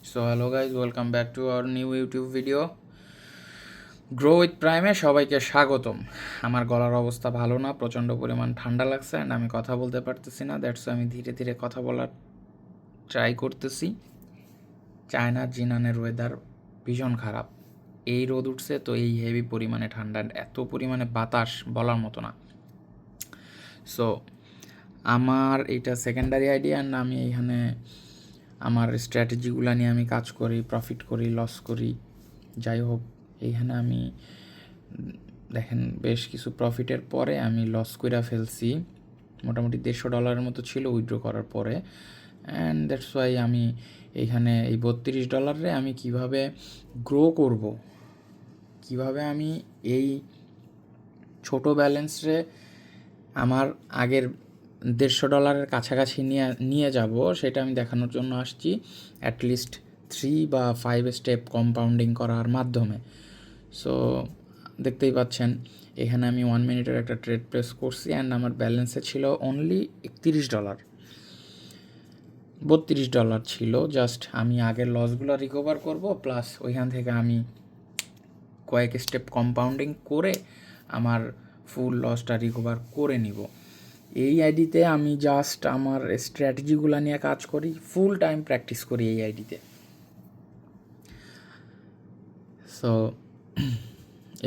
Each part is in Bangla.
So hello guys, welcome back to our new YouTube video. Grow with প্রাইমে সবাইকে স্বাগতম। আমার গলার অবস্থা ভালো না, প্রচণ্ড পরিমাণ ঠান্ডা লাগছে অ্যান্ড আমি কথা বলতে পারতেছি না। দ্যাটস আমি ধীরে ধীরে কথা বলার ট্রাই করতেছি। চায়না জিনানের ওয়েদার ভীষণ খারাপ। এই রোদ উঠছে তো এই হেভি পরিমাণে ঠান্ডা, এত পরিমাণে বাতাস বলার মতো না। সো আমার এটা সেকেন্ডারি আইডিয়া অ্যান্ড আমি এখানে আমার স্ট্র্যাটেজিগুলো নিয়ে আমি কাজ করি, প্রফিট করি, লস করি, যাই হোক। এইখানে আমি দেখেন বেশ কিছু প্রফিটের পরে আমি লস কইরা ফেলছি, মোটামুটি $150 মতো ছিল উইথড্র করার পরে। অ্যান্ড দ্যাটস ওয়াই আমি এইখানে এই $32 আমি কিভাবে গ্রো করব, কিভাবে আমি এই ছোট ব্যালেন্সে আমার আগের $150 কাছাকাছি নিয়ে যাব, সেটা আমি দেখানোর জন্য আসছি। অ্যাটলিস্ট 3 বা 5 স্টেপ কম্পাউন্ডিং করার মাধ্যমে। সো দেখতেই পাচ্ছেন এখানে আমি 1 মিনিটের একটা ট্রেড প্লেস করছি অ্যান্ড আমার ব্যালেন্সে ছিল অনলি $31, $32 ছিল। জাস্ট আমি আগের লসগুলো রিকভার করব, প্লাস ওইখান থেকে আমি কয়েক স্টেপ কম্পাউন্ডিং করে আমার ফুল লসটা রিকভার করে নিব। এই আইডিতে আমি জাস্ট আমার স্ট্র্যাটেজিগুলো নিয়ে কাজ করি, ফুল টাইম প্র্যাকটিস করি এই আইডিতে। সো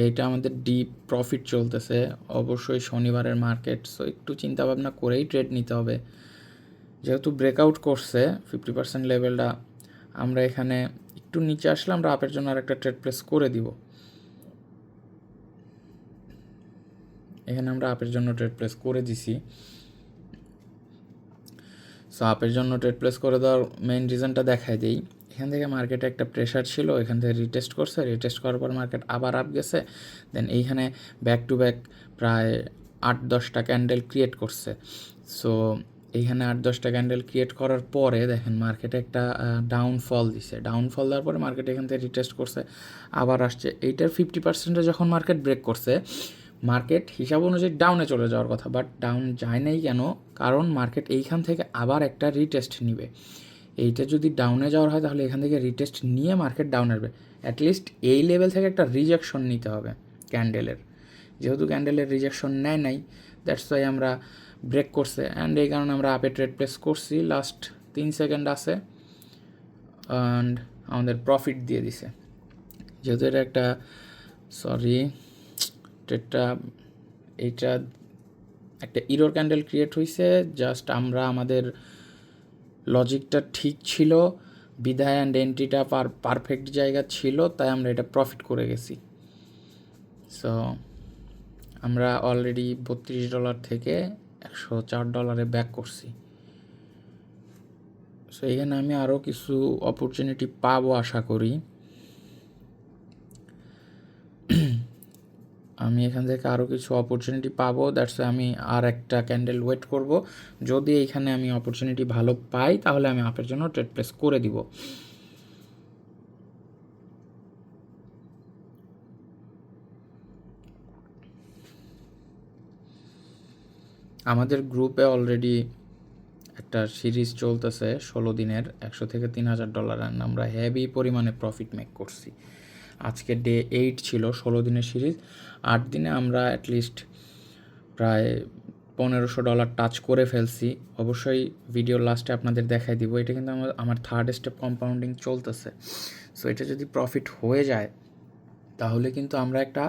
এইটা আমাদের ডিপ প্রফিট চলতেছে, অবশ্যই শনিবারের মার্কেট, সো একটু চিন্তাভাবনা করেই ট্রেড নিতে হবে। যেহেতু ব্রেকআউট করছে 50% লেভেলটা, আমরা এখানে একটু নিচে আসলে আমরা আপের জন্য আর একটা ট্রেড প্লেস করে দিব। এখানে আমরা আপের জন্য ট্রেড প্লেস করে দিছি। সো আপের জন্য ট্রেড প্লেস করে দেওয়ার মেইন রিজনটা দেখাই দিই। এখান থেকে মার্কেটে একটা প্রেশার ছিল, এখান থেকে রিটেস্ট করছে, রিটেস্ট করার পর মার্কেট আবার আপ গেছে, দেন এইখানে ব্যাক টু ব্যাক প্রায় 8-10টা ক্যান্ডেল ক্রিয়েট করছে। সো এইখানে 8-10টা ক্যান্ডেল ক্রিয়েট করার পরে দেখেন মার্কেটে একটা ডাউনফল দিছে। ডাউনফল দেওয়ার পরে মার্কেট এখান থেকে রিটেস্ট করছে, আবার আসছে। এইটার 50%-এ যখন মার্কেট ব্রেক করছে, মার্কেট হিসাব অনুযায়ী ডাউনে চলে যাওয়ার কথা, বাট ডাউন যায় নাই কেন? কারণ মার্কেট এইখান থেকে আবার একটা রিটেস্ট নিবে। এইটা যদি ডাউনে যাওয়ার হয় তাহলে এখান থেকে রিটেস্ট নিয়ে মার্কেট ডাউন আসবে। অ্যাটলিস্ট এই লেভেল থেকে একটা রিজেকশন নিতে হবে ক্যান্ডেলের। যেহেতু ক্যান্ডেলের রিজেকশন নেয় নাই, দ্যাটস ওয়াই আমরা ব্রেক করছে অ্যান্ড এই কারণে আমরা আপে ট্রেড প্লেস করছি। লাস্ট 3 সেকেন্ড আছে অ্যান্ড আমাদের প্রফিট দিয়ে দিছে। যেহেতু এটা একটা ট্রেডটা এইটা একটা ইরোর ক্যান্ডেল ক্রিয়েট হয়েছে, জাস্ট আমরা আমাদের লজিকটা ঠিক ছিল, বিদায় অ্যান্ড এন্ট্রিটা পারফেক্ট জায়গা ছিল, তাই আমরা এটা প্রফিট করে গেছি। সো আমরা অলরেডি $32 থেকে $104 ব্যাক করছি। সো এখানে আমি আরও কিছু অপরচুনিটি পাবো আশা করি। আমি এখান থেকে আরও কিছু অপরচুনিটি পাবো, দ্যাটস আমি আর একটা ক্যান্ডেল ওয়েট করব। যদি এইখানে আমি অপরচুনিটি ভালো পাই তাহলে আমি আপের জন্য ট্রেড প্লেস করে দিব। আমাদের গ্রুপে অলরেডি একটা সিরিজ চলতেছে 16 দিনের, $100 থেকে $3000, আমরা হেভি পরিমাণে প্রফিট মেক করছি। আজকে ডে 8 ছিল 16 দিনের সিরিজ। 8 দিনে আমরা অ্যাটলিস্ট প্রায় $1500 টাচ করে ফেলছি। অবশ্যই ভিডিওর লাস্টে আপনাদের দেখাই দিব। এটা কিন্তু আমার থার্ড স্টেপ কম্পাউন্ডিং চলতেছে। সো এটা যদি প্রফিট হয়ে যায় তাহলে কিন্তু আমরা একটা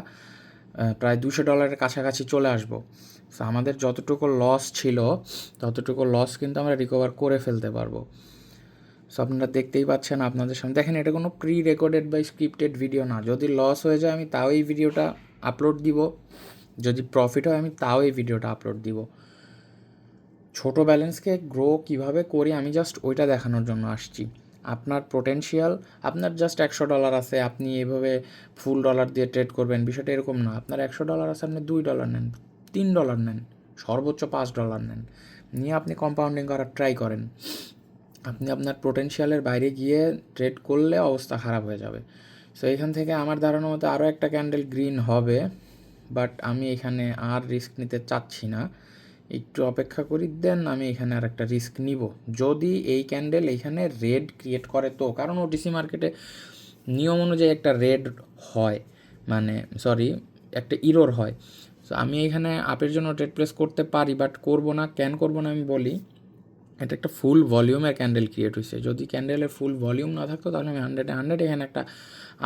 প্রায় $200 কাছাকাছি চলে আসবো। সো আমাদের যতটুকু লস ছিল ততটুকু লস কিন্তু আমরা রিকভার করে ফেলতে পারবো। সো আপনারা দেখতেই পাচ্ছেন আপনাদের সামনে, দেখেন এটা কোনো প্রি রেকর্ডেড বা স্ক্রিপ্টেড ভিডিও না। যদি লস হয়ে যায় আমি তাও এই ভিডিওটা আপলোড দিব, যদি প্রফিট হয় আমি তাও এই ভিডিওটা আপলোড দিব। ছোটো ব্যালেন্সকে গ্রো কিভাবে করি আমি জাস্ট ওইটা দেখানোর জন্য আসছি। আপনার পোটেনশিয়াল, আপনার জাস্ট $100 আছে, আপনি এভাবে ফুল ডলার দিয়ে ট্রেড করবেন, বিষয়টা এরকম না। আপনার $100 আছে, আপনি $2 নেন, $3 নেন, সর্বোচ্চ $5 নেন, নিয়ে আপনি কম্পাউন্ডিং করার ট্রাই করেন। আপনি আপনার পোটেনশিয়ালের বাইরে গিয়ে ট্রেড করলে অবস্থা খারাপ হয়ে যাবে। সো এখান থেকে আমার ধারণা মতো আরও একটা ক্যান্ডেল গ্রিন হবে, বাট আমি এখানে আর রিস্ক নিতে চাচ্ছি না। একটু অপেক্ষা করি, দেন আমি এখানে আর একটা রিস্ক নিব। যদি এই ক্যান্ডেল এইখানে রেড ক্রিয়েট করে, তো কারণ ওটিসি মার্কেটে নিয়ম অনুযায়ী একটা রেড হয়, মানে সরি, একটা ইরোর হয়। সো আমি এখানে আপের জন্য ট্রেড প্লেস করতে পারি, বাট করব না। কেন করব না আমি বলি। এটা একটা ফুল ভলিউমের ক্যান্ডেল ক্রিয়েট হয়েছে। যদি ক্যান্ডেলের ফুল ভলিউম না থাকতো তাহলে আমি 100 এখানে একটা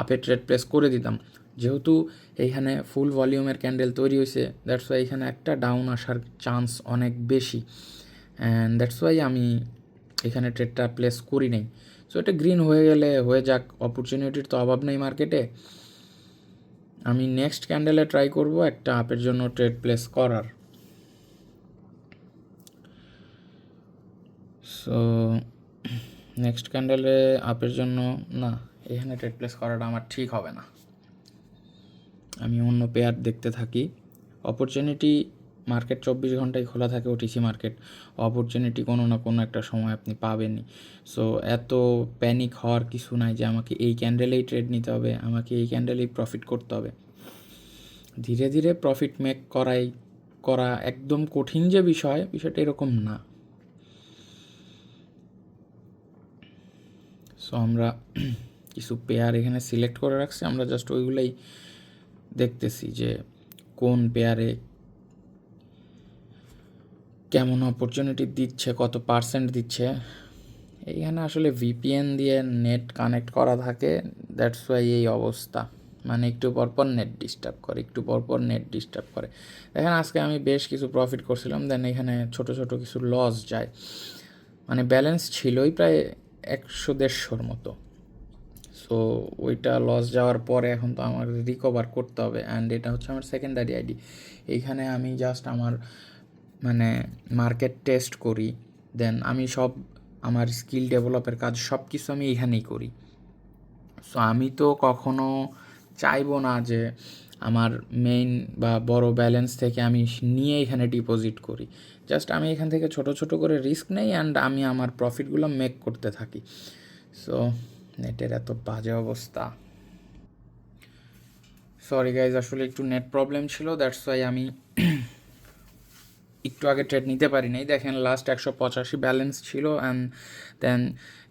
আপের ট্রেড প্লেস করে দিতাম। যেহেতু এইখানে ফুল ভলিউমের ক্যান্ডেল তৈরি হয়েছে, দ্যাটস ওয়াই এখানে একটা ডাউন আসার চান্স অনেক বেশি, অ্যান্ড দ্যাটস ওয়াই আমি এখানে ট্রেডটা প্লেস করি নাই। সো এটা গ্রিন হয়ে গেলে হয়ে যাক, অপরচুনিটির তো অভাব নেই মার্কেটে। আমি নেক্সট ক্যান্ডেলে ট্রাই করব একটা আপের জন্য ট্রেড প্লেস করার। সো নেক্সট ক্যান্ডেলে আপের জন্য না, এখানে ট্রেড প্লেস করাটা আমার ঠিক হবে না। আমি অন্য পেয়ার দেখতে থাকি। অপরচুনিটি মার্কেট 24 ঘন্টায় খোলা থাকে, ওটিসি মার্কেট। অপরচুনিটি কোনো না কোনো একটা সময় আপনি পাবেনই। সো এত প্যানিক হওয়ার কিছু নাই যে আমাকে এই ক্যান্ডেলেই ট্রেড নিতে হবে, আমাকে এই ক্যান্ডেলেই প্রফিট করতে হবে। ধীরে ধীরে প্রফিট মেক করা একদম কঠিন যে বিষয়টা এরকম না। সো আমরা কিছু পেয়ার এখানে সিলেক্ট করে রাখছি, আমরা জাস্ট ওইগুলাই দেখতেছি যে কোন পেয়ারে কেমন অপরচুনিটি দিচ্ছে, কত পার্সেন্ট দিচ্ছে। এইখানে আসলে ভিপিএন দিয়ে নেট কানেক্ট করা থাকে, দ্যাটস ওয়াই এই অবস্থা। মানে একটু পরপর নেট ডিস্টার্ব করে। দেখেন আজকে আমি বেশ কিছু প্রফিট করছিলাম, দেন এখানে ছোট ছোট কিছু লস যায়। মানে ব্যালেন্স ছিলই প্রায় 100-150 মতো। সো ওইটা লস যাওয়ার পরে এখন তো আমার রিকভার করতে হবে, অ্যান্ড এটা হচ্ছে আমার সেকেন্ডারি আইডি। এইখানে আমি জাস্ট আমার মানে মার্কেট টেস্ট করি, দেন আমি সব আমার স্কিল ডেভেলপের কাজ সব কিছু আমি এখানেই করি। সো আমি তো কখনো চাইবো না যে আমার মেইন বা বড় ব্যালেন্স থেকে আমি নিয়ে এখানে ডিপোজিট করি। জাস্ট আমি এখান থেকে ছোট ছোট করে রিস্ক নেই, অ্যান্ড আমি আমার প্রফিটগুলো মেক করতে থাকি। সো নেটের এত বাজে অবস্থা, সরি গাইজ, আসলে একটু নেট প্রবলেম ছিল, দ্যাটস ওয়াই আমি একটু আগে ট্রেড নিতে পারি নাই। দেখেন লাস্ট 185 ব্যালেন্স ছিল, অ্যান্ড দেন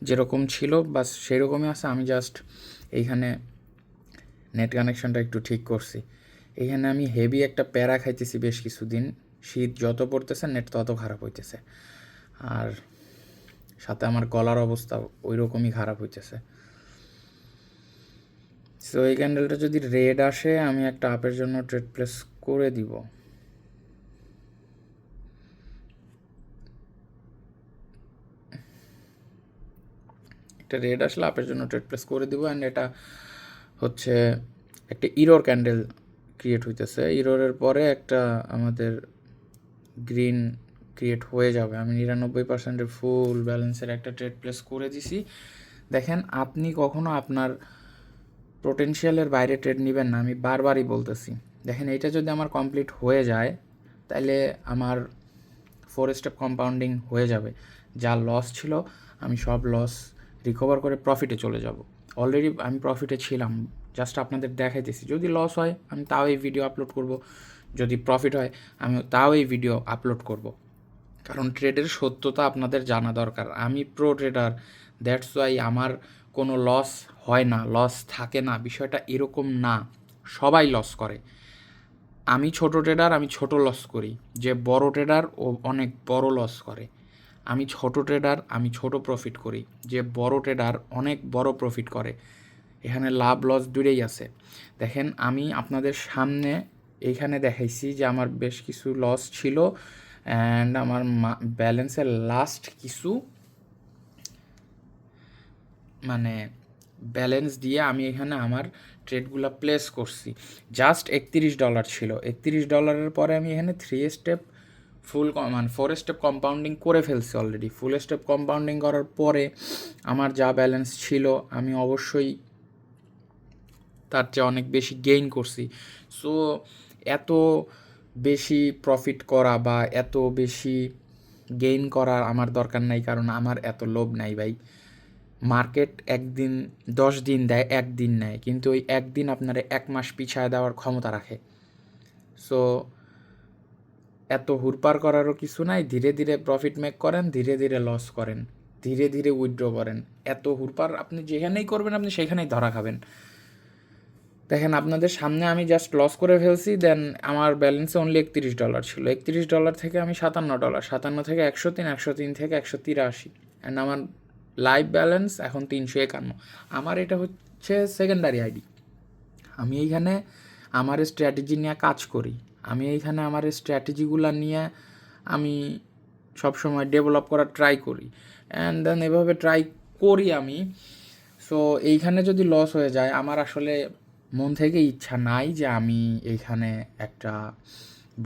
যেরকম ছিল বাস সেরকমই আছে। আমি জাস্ট এইখানে নেট কানেকশনটা একটু ঠিক করছি। এইখানে আমি হেভি একটা প্যারা খাইতেছি বেশ কিছুদিন। শীত যত পড়তেছে নেট তত খারাপ হইতেছে, আর সাথে আমার গলার অবস্থা ওই রকমই খারাপ হইতেছে। সো এই ক্যান্ডেলটা যদি রেড আসে আমি একটা আপের জন্য ট্রেড প্লেস করে দিব। একটা রেড আসলে আপের জন্য ট্রেড প্লেস করে দিব, অ্যান্ড এটা হচ্ছে একটা ইরোর ক্যান্ডেল ক্রিয়েট হইতেছে। ইরোরের পরে একটা আমাদের গ্রিন ক্রিয়েট হয়ে যাবে। আমি 99% ফুল ব্যালেন্সের একটা ট্রেড প্লেস করে দিছি। দেখেন আপনি কখনো আপনার পোটেনশিয়ালের বাইরে ট্রেড নেবেন না, আমি বারবারই বলতেছি। দেখেন এইটা যদি আমার কমপ্লিট হয়ে যায় তাহলে আমার 4 স্টেপ কম্পাউন্ডিং হয়ে যাবে। যা লস ছিল আমি সব লস রিকভার করে প্রফিটে চলে যাব। অলরেডি আমি প্রফিটে ছিলাম, জাস্ট আপনাদের দেখাইতেছি। যদি লস হয় আমি তাও এই ভিডিও আপলোড করব, যদি প্রফিট হয় আমি তাও এই ভিডিও আপলোড করব। কারণ ট্রেডের সত্যতা আপনাদের জানা দরকার। আমি প্রো ট্রেডার, দ্যাটস ওয়াই আমার কোনো লস হয় না, লস থাকে না, বিষয়টা এরকম না। সবাই লস করে। আমি ছোট ট্রেডার, আমি ছোট লস করি। যে বড় ট্রেডার ও অনেক বড় লস করে। আমি ছোট ট্রেডার, আমি ছোট প্রফিট করি। যে বড় ট্রেডার অনেক বড় প্রফিট করে। এখানে লাভ লস দুটোই আছে। দেখেন আমি আপনাদের সামনে এইখানে দেখাইছি যে আমার বেশ কিছু লস ছিল, অ্যান্ড আমার ব্যালেন্সের লাস্ট কিছু মানে ব্যালেন্স দিয়ে আমি এখানে আমার ট্রেডগুলো প্লেস করছি। জাস্ট $31 ছিল। $31 পরে আমি এখানে 3 স্টেপ ফুল মানে 4 স্টেপ কম্পাউন্ডিং করে ফেলছি অলরেডি। ফুল স্টেপ কম্পাউন্ডিং করার পরে আমার যা ব্যালেন্স ছিল আমি অবশ্যই তার চেয়ে অনেক বেশি গেইন করছি। সো এত বেশি প্রফিট করা বা এত বেশি গেইন করার আমার দরকার নাই, কারণ আমার এত লোভ নাই ভাই। মার্কেট একদিন 10 দিন দেয়, একদিন নেয়, কিন্তু ওই একদিন আপনার 1 মাস পিছায় দেওয়ার ক্ষমতা রাখে। সো এত হুড়পার করারও কিছু নাই, ধীরে ধীরে প্রফিট মেক করেন, ধীরে ধীরে লস করেন, ধীরে ধীরে উইথড্র করেন। এত হুড়পার আপনি যেখানেই করবেন আপনি সেখানেই ধরা খাবেন। দেখেন আপনাদের সামনে আমি জাস্ট লস করে ফেলছি, দেন আমার ব্যালেন্সে অনলি $31 ছিল। $31 থেকে আমি $57, 57 থেকে 103, 103 থেকে 183, অ্যান্ড আমার লাইভ ব্যালেন্স এখন 351। আমার এটা হচ্ছে সেকেন্ডারি আইডি। আমি এইখানে আমার স্ট্র্যাটেজি নিয়ে কাজ করি, আমি এইখানে আমার স্ট্র্যাটেজিগুলো নিয়ে আমি সবসময় ডেভেলপ করার ট্রাই করি, অ্যান্ড দেন এভাবে ট্রাই করি আমি। সো এইখানে যদি লস হয়ে যায়, আমার আসলে মন থেকে ইচ্ছা নাই যে আমি এইখানে একটা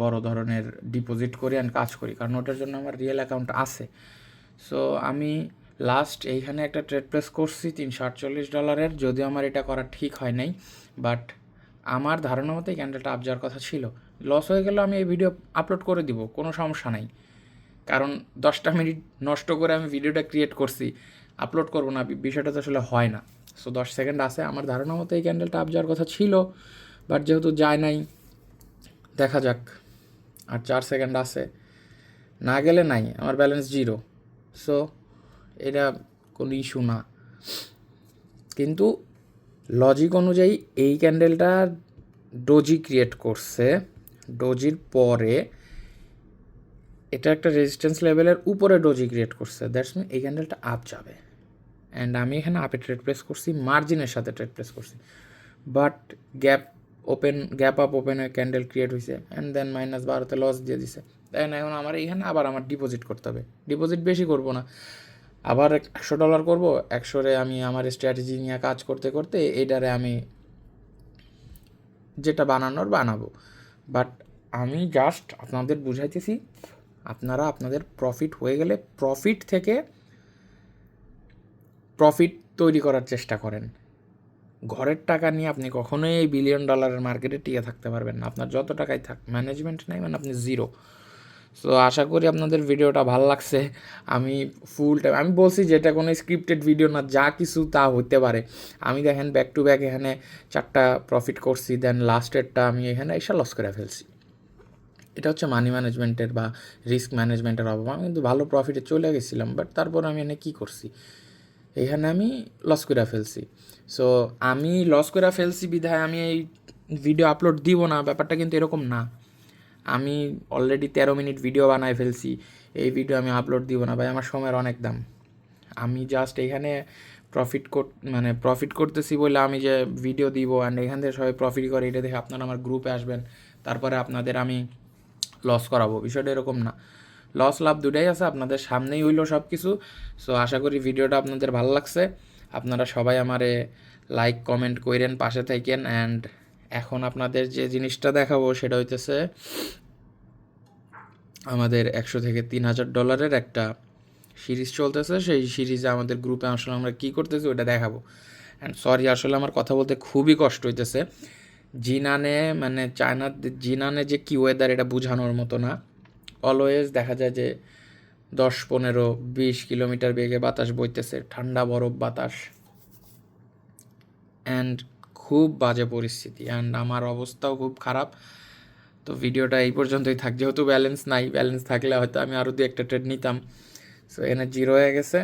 বড় ধরনের ডিপোজিট করি অ্যান্ড কাজ করি, কারণ ওটার জন্য আমার রিয়েল অ্যাকাউন্ট আছে। সো আমি লাস্ট এইখানে একটা ট্রেড প্লেস করছি $348, যদিও আমার এটা করা ঠিক হয় নাই, বাট আমার ধারণা মতো এই ক্যান্ডেলটা আপ যাওয়ার কথা ছিল। লস হয়ে গেলে আমি এই ভিডিও আপলোড করে দিব, কোনো সমস্যা নাই, কারণ 10টা মিনিট নষ্ট করে আমি ভিডিওটা ক্রিয়েট করছি, আপলোড করবো না, বিষয়টা তো আসলে হয় না। সো 10 সেকেন্ড আছে, আমার ধারণা মতো এই ক্যান্ডেলটা আপ যাওয়ার কথা ছিল, বাট যেহেতু যায় নাই, দেখা যাক। আর 4 সেকেন্ড আছে, না গেলে নাই, আমার ব্যালেন্স 0। সো এটা কোনো ইস্যু না, কিন্তু লজিক অনুযায়ী এই ক্যান্ডেলটা ডোজি ক্রিয়েট করছে, ডোজির পরে এটা একটা রেজিস্ট্যান্স লেভেলের উপরে ডোজি ক্রিয়েট করছে, দ্যাটস মিন এই ক্যান্ডেলটা আপ যাবে। অ্যান্ড আমি এখানে আপে ট্রেড প্লেস করছি, মার্জিনের সাথে ট্রেড প্লেস করছি, বাট গ্যাপ আপ ওপেন হয়ে ক্যান্ডেল ক্রিয়েট হয়েছে, অ্যান্ড দেন -12তে লস দিয়ে দিছে। দেন এখন আমার এইখানে আবার আমার ডিপোজিট করতে হবে, ডিপোজিট বেশি করব না, আবার $100 করব, 100-রে আমি আমার স্ট্র্যাটেজি নিয়ে কাজ করতে করতে এইটারে আমি যেটা বানানোর বানাবো। বাট আমি জাস্ট আপনাদের বুঝাইতেছি, আপনারা আপনাদের প্রফিট হয়ে গেলে প্রফিট থেকে প্রফিট তৈরি করার চেষ্টা করেন। ঘরের টাকা নিয়ে আপনি কখনোই এই $1 বিলিয়ন মার্কেটে টিকে থাকতে পারবেন না, আপনার যত টাকাই থাক, ম্যানেজমেন্ট নাই মানে আপনি জিরো। সো আশা করি আপনাদের ভিডিওটা ভালো লাগছে। আমি ফুল টাইম আমি বলছি যে এটা কোনো স্ক্রিপ্টেড ভিডিও না, যা কিছু তা হতে পারে। আমি দেখেন ব্যাক টু ব্যাক এখানে 4টা প্রফিট করছি, দেন লাস্টেরটা আমি এখানে এসে লস করে ফেলছি। এটা হচ্ছে মানি ম্যানেজমেন্টের বা রিস্ক ম্যানেজমেন্টের অভাব। আমি কিন্তু ভালো প্রফিটে চলে গেছিলাম, বাট তারপর আমি এখানে কী করছি, এখানে আমি লস করে ফেলছি। সো আমি লস করে ফেলছি বিধায় আমি এই ভিডিও আপলোড দিব না, ব্যাপারটা কিন্তু এরকম না। আমি অলরেডি 13 মিনিট ভিডিও বানায় ফেলছি, এই ভিডিও আমি আপলোড দিব না ভাই, আমার সময়ের অনেক দাম। আমি জাস্ট এখানে প্রফিট করতেছি বলে আমি যে ভিডিও দিব অ্যান্ড এখান থেকে সবাই প্রফিট করে, এটা দেখে আপনারা আমার গ্রুপে আসবেন, তারপরে আপনাদের আমি লস করাবো, বিষয়টা এরকম না। লস লাভ দুটাই আছে, আপনাদের সামনেই হইলো সব কিছু। সো আশা করি ভিডিওটা আপনাদের ভালো লাগছে, আপনারা সবাই আমারে লাইক কমেন্ট কইরেন, পাশে থাকেন। অ্যান্ড এখন আপনাদের যে জিনিসটা দেখাবো সেটা হইতেছে আমাদের $100 থেকে $3000 একটা সিরিজ চলতেছে, সেই সিরিজে আমাদের গ্রুপে আসলে আমরা কী করতেছি ওটা দেখাবো। অ্যান্ড সরি, আসলে আমার কথা বলতে খুবই কষ্ট হইতেছে। জিনানে মানে চায়নার জিনানে যে কি ওয়েদার এটা বোঝানোর মতো না। অলওয়েজ দেখা যায় যে 10, 15, 20 কিলোমিটার বেগে বাতাস বইতেছে, ঠান্ডা বরফ বাতাস, অ্যান্ড খুব বাজে পরিস্থিতি, অ্যান্ড আমার অবস্থাও খুব খারাপ। তো ভিডিওটা এই পর্যন্তই থাক, যেহেতু ব্যালেন্স নাই, ব্যালেন্স থাকলে হয়তো আমি আরও 2-একটা ট্রেড নিতাম। সো এখানে 0 হয়ে গেছে,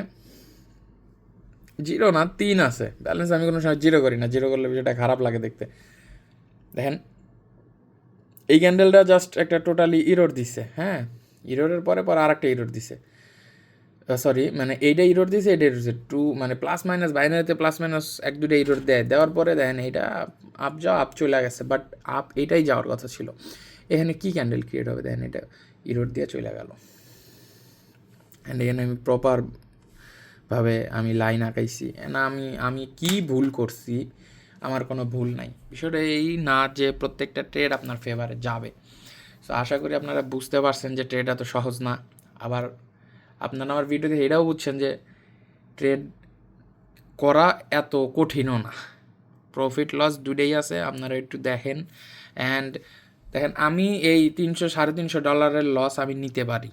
0 না 3 আছে ব্যালেন্স, আমি কোনো সময় 0 করি না, 0 করলে বিষয়টা খারাপ লাগে দেখতে। দেখেন এই ক্যান্ডেলটা জাস্ট একটা টোটালি ইরোর দিছে, হ্যাঁ, ইরোরের পরে আর একটা ইরোর দিছে, সরি মানে এইটা ইরোর দিছে, এটা ইরোর দিছে টু, মানে প্লাস মাইনাস বাইনারিতে প্লাস মাইনাস 1-2টা ইরোর দেওয়ার পরে দেখেন এইটা আপ আপ চলে গেছে, বাট আপ এইটাই যাওয়ার কথা ছিল। এখানে কি ক্যান্ডেল ক্রিয়েট হবে দেখেন, এটা ইরোর দিয়ে চলে গেল, অ্যান্ড এখানে আমি প্রপারভাবে আমি লাইন আঁকাইছি না, আমি কি ভুল করছি, আমার কোনো ভুল নাই। বিষয়টা এই না যে প্রত্যেকটা ট্রেড আপনার ফেভারে যাবে। সো আশা করি আপনারা বুঝতে পারছেন যে ট্রেড এত সহজ না। আবার আপনারা আমার ভিডিওতে এটাও বুঝছেন যে ট্রেড করা এত কঠিনও না, প্রফিট লস দুটোই আছে, আপনারা একটু দেখেন। অ্যান্ড দেখেন আমি এই $300-350 লস আমি নিতে পারি,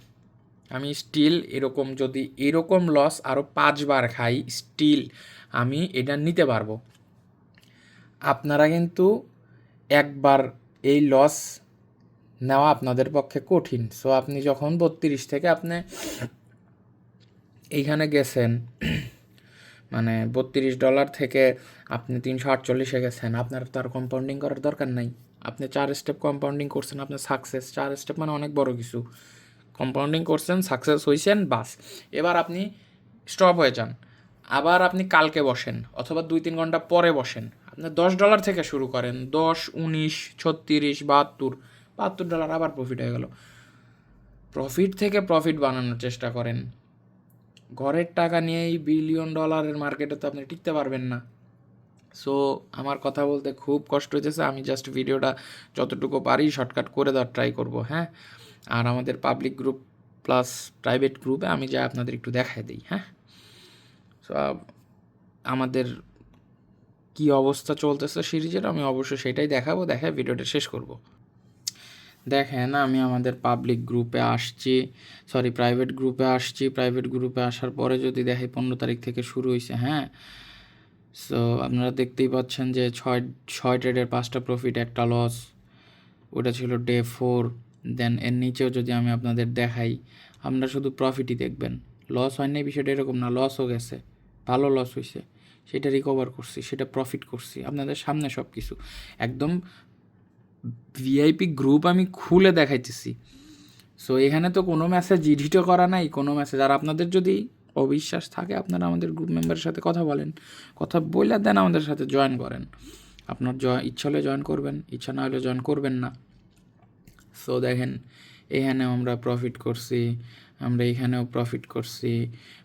আমি স্টিল এরকম যদি এরকম লস আরও 5 বার খাই, স্টিল আমি এটা নিতে পারবো। আপনারা কিন্তু একবার এই লস নেওয়া আপনাদের পক্ষে কঠিন। সো আপনি যখন 32 থেকে আপনি এইখানে গেছেন, মানে $32 থেকে আপনি 348-এ গেছেন, আপনার তো আর কম্পাউন্ডিং করার দরকার নাই। আপনি 4 স্টেপ কম্পাউন্ডিং করছেন, আপনার সাকসেস। 4 স্টেপ মানে অনেক বড় কিছু। কম্পাউন্ডিং করছেন, সাকসেস হয়েছেন, বাস। এবার আপনি স্টপ হয়ে যান, আবার আপনি কালকে বসেন অথবা 2-3 ঘন্টা পরে বসেন। আপনি $10 থেকে শুরু করেন, 10, 19, 36, 72 $72 আবার প্রফিট হয়ে গেল। প্রফিট থেকে প্রফিট বানানোর চেষ্টা করেন। ঘরের টাকা নিয়েই $1 বিলিয়ন মার্কেটে তো আপনি টিকতে পারবেন না। সো আমার কথা বলতে খুব কষ্ট হইতেছে, আমি জাস্ট ভিডিওটা যতটুকু পারি শর্টকাট করে দেওয়ার ট্রাই করব, হ্যাঁ। আর আমাদের পাবলিক গ্রুপ প্লাস প্রাইভেট গ্রুপে আমি যা আপনাদের একটু দেখাই দিই, হ্যাঁ। সো আমাদের কি অবস্থা চলতেছে সিরিজের আমি অবশ্যই সেটাই দেখাবো, দেখায় ভিডিওটা শেষ করব। দেখেন আমি আমাদের পাবলিক গ্রুপে আসছি, সরি প্রাইভেট গ্রুপে আসছি। প্রাইভেট গ্রুপে আসার পরে যদি দেখি 15 তারিখ থেকে শুরু হয়েছে, হ্যাঁ। সো আপনারা দেখতেই পাচ্ছেন যে ছয় ট্রেডের 5টা প্রফিট, 1টা লস। ওটা ছিল ডে 4। দেন এর নিচেও যদি আমি আপনাদের দেখাই, আপনারা শুধু প্রফিটই দেখবেন। লস হয় নাই বিষয়টা এরকম না, লসও গেছে, ভালো লস হয়েছে, সেটা রিকভার করছি, সেটা প্রফিট করছি আপনাদের সামনে সব কিছু। একদম ভিআইপি গ্রুপ আমি খুলে দেখাইতেছি। সো এখানে তো কোনো মেসেজ এডিটও করা নাই, কোনো মেসেজ। আর আপনাদের যদি অবিশ্বাস থাকে আপনারা আমাদের গ্রুপ মেম্বারের সাথে কথা বলেন, কথা বলে দেন আমাদের সাথে জয়েন করেন। আপনার ইচ্ছা হলে জয়েন করবেন, ইচ্ছা না হলে জয়েন করবেন না। সো দেখেন এখানেও আমরা প্রফিট করছি, আমরা এখানেও প্রফিট করছি।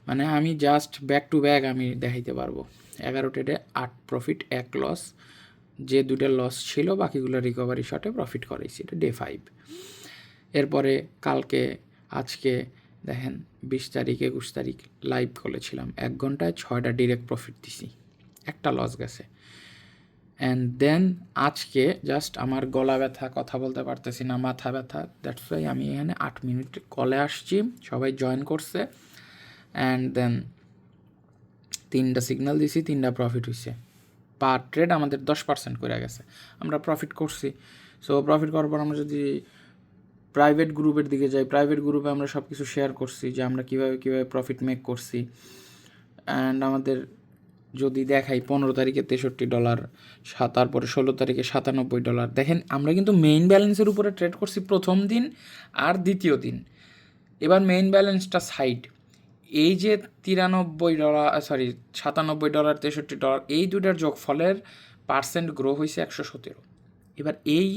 মানে আমি জাস্ট ব্যাক টু ব্যাক আমি দেখাইতে পারবো। 11 ট্রেডে 8 প্রফিট, 1 লস। যে 2টা লস ছিল বাকিগুলো রিকভারি শটে প্রফিট করাইছি, এটা ডে 5। এরপরে কালকে আজকে দেখেন 20 তারিখ 21 তারিখ লাইভ করেছিলাম, 1 ঘন্টায় 6টা ডিরেক্ট প্রফিট দিছি, 1টা লস গেছে। অ্যান্ড দেন আজকে জাস্ট আমার গলা ব্যথা, কথা বলতে পারতেছি না, মাথা ব্যথা, দ্যাটস ওয়াই আমি এখানে 8 মিনিট কলে আসছি, সবাই জয়েন করছে। অ্যান্ড দেন 3টা সিগন্যাল দিছি, 3টা প্রফিট হয়েছে। পার ট্রেড আমাদের 10% করে গেছে, আমরা প্রফিট করছি। সো প্রফিট করার পর আমরা যদি প্রাইভেট গ্রুপের দিকে যাই, প্রাইভেট গ্রুপে আমরা সব কিছু শেয়ার করছি যে আমরা কীভাবে প্রফিট মেক করছি। অ্যান্ড আমাদের যদি দেখাই 15 তারিখে $63, তারপরে 16 তারিখে $97। দেখেন আমরা কিন্তু মেইন ব্যালেন্সের উপরে ট্রেড করছি প্রথম দিন আর দ্বিতীয় দিন। এবার মেইন ব্যালেন্সটা সাইড, এই যে $93, সরি $97, $63, এই দুটার যোগফলের পার্সেন্ট গ্রো হয়েছে 117। এবার এই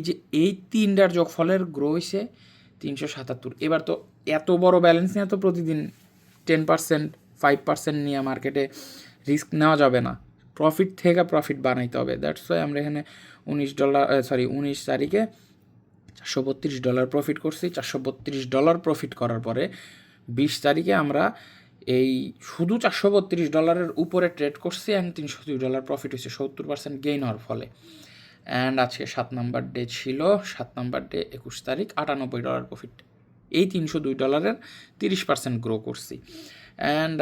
যে এই 3টার যোগফলের গ্রো হয়েছে 377। এবার তো এত বড় ব্যালেন্স নিয়ে তো প্রতিদিন 10%, 5% নিয়ে মার্কেটে রিস্ক নেওয়া যাবে না, প্রফিট থেকে প্রফিট বানাইতে হবে। দ্যাটস ওয়াই আমরা এখানে $19 তারিখে $432 প্রফিট করছি। $432 প্রফিট করার পরে 20 তারিখে আমরা এই শুধু $432 উপরে ট্রেড করছি অ্যান্ড $302 প্রফিট হয়েছে, 70% গেইন হওয়ার ফলে। অ্যান্ড আজকে 7 নাম্বার ডে ছিল, 7 নাম্বার ডে 21 তারিখ, $98 প্রফিট। এই $302 30% গ্রো করছি। অ্যান্ড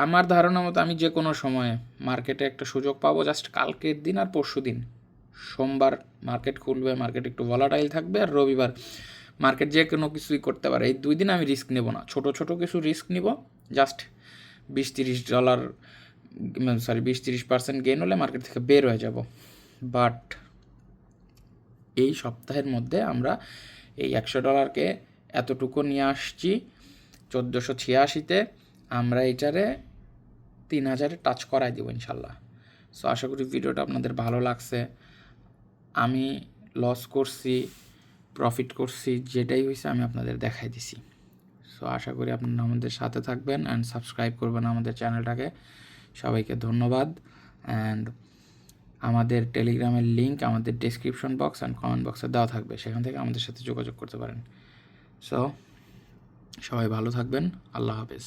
আমার ধারণা মতো আমি যে কোনো সময়ে মার্কেটে একটা সুযোগ পাবো, জাস্ট কালকের দিন আর পরশু দিন। সোমবার মার্কেট খুলবে, মার্কেট একটু ভলাটাইল থাকবে, আর রবিবার মার্কেট যে কোনো কিছুই করতে পারে। এই 2 দিন আমি রিস্ক নেব না, ছোট ছোট কিছু রিস্ক নিব, জাস্ট $20-30% গেইন হলে মার্কেট থেকে বের হয়ে যাব। বাট এই সপ্তাহের মধ্যে আমরা এই $100কে এতটুকু নিয়ে আসছি 1486-তে। আমরা এইটারে 3000-এ টাচ করাই দেবো ইনশাল্লাহ। সো আশা করি ভিডিওটা আপনাদের ভালো লাগছে। আমি লস করছি, প্রফিট করছি, যেটাই হয়েছে আমি আপনাদের দেখাই দিছি। সো আশা করি আপনারা আমাদের সাথে থাকবেন অ্যান্ড সাবস্ক্রাইব করবেন আমাদের চ্যানেলটাকে। সবাইকে ধন্যবাদ। অ্যান্ড আমাদের টেলিগ্রামের লিঙ্ক আমাদের ডেসক্রিপশন বক্স অ্যান্ড কমেন্ট বক্সে দেওয়া থাকবে, সেখান থেকে আমাদের সাথে যোগাযোগ করতে পারেন। সো সবাই ভালো থাকবেন, আল্লাহ হাফেজ।